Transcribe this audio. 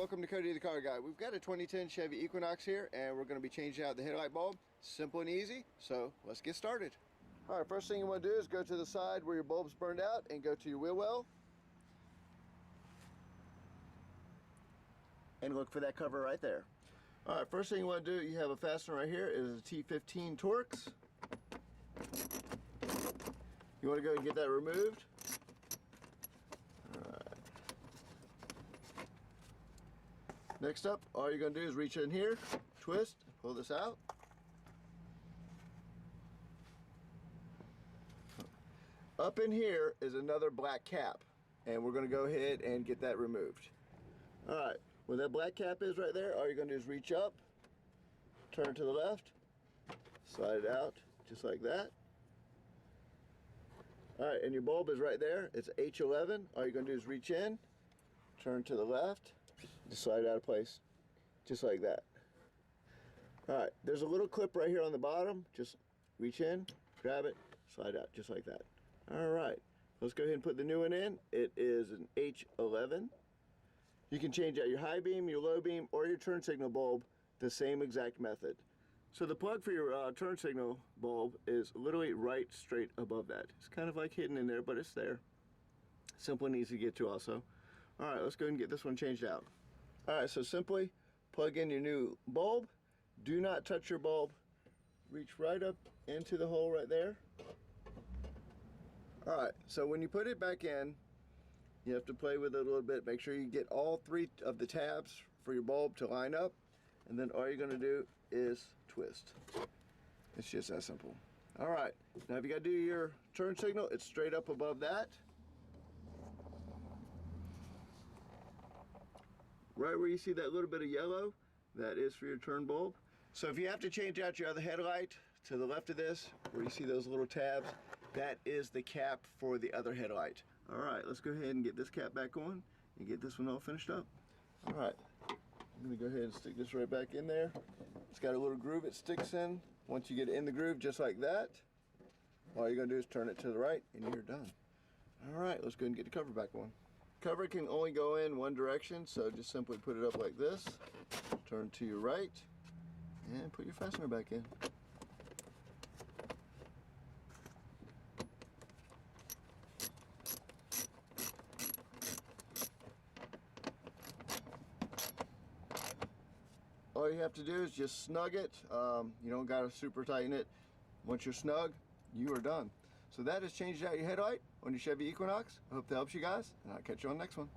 welcome to Cody the Car Guy. We've got a 2010 Chevy Equinox here, and we're going to be changing out the headlight bulb. Simple and easy, so let's get started. Alright, first thing you want to do is go to the side where your bulb's burned out and go to your wheel well. And look for that cover right there. Alright, first thing you want to do, you have a fastener right here. It is a T15 Torx. You want to go and get that removed. Alright. Next up, all you're going to do is reach in here, twist, pull this out. Up in here is another black cap, and we're going to go ahead and get that removed. Alright, where that black cap is right there, all you're going to do is reach up, turn to the left, slide it out, just like that. Alright, and your bulb is right there. It's H11. All you're going to do is reach in, turn to the left, just slide it out of place, just like that. Alright, there's a little clip right here on the bottom. Just reach in, grab it, slide out, just like that. Alright, let's go ahead and put the new one in. It is an H11. You can change out your high beam, your low beam, or your turn signal bulb the same exact method. So the plug for your turn signal bulb is literally right straight above that. It's kind of like hidden in there, but it's there. Simple and easy to get to also. Alright, let's go ahead and get this one changed out. Alright, so simply plug in your new bulb. Do not touch your bulb. Reach right up into the hole right there. Alright, so when you put it back in, you have to play with it a little bit. Make sure you get all three of the tabs for your bulb to line up. And then all you're going to do is twist. It's just that simple. Alright, now if you got to do your turn signal, it's straight up above that. Right where you see that little bit of yellow, that is for your turn bulb. So if you have to change out your other headlight, to the left of this, where you see those little tabs, that is the cap for the other headlight. Alright, let's go ahead and get this cap back on and get this one all finished up. Alright, I'm going to go ahead and stick this right back in there. It's got a little groove it sticks in. Once you get it in the groove just like that, all you're going to do is turn it to the right and you're done. Alright, let's go ahead and get the cover back on. Cover can only go in one direction, so just simply put it up like this, turn to your right, and put your fastener back in. All you have to do is just snug it. You don't got to super tighten it. Once you're snug, you are done. So that has changed out your headlight on your Chevy Equinox. I hope that helps you guys, and I'll catch you on the next one.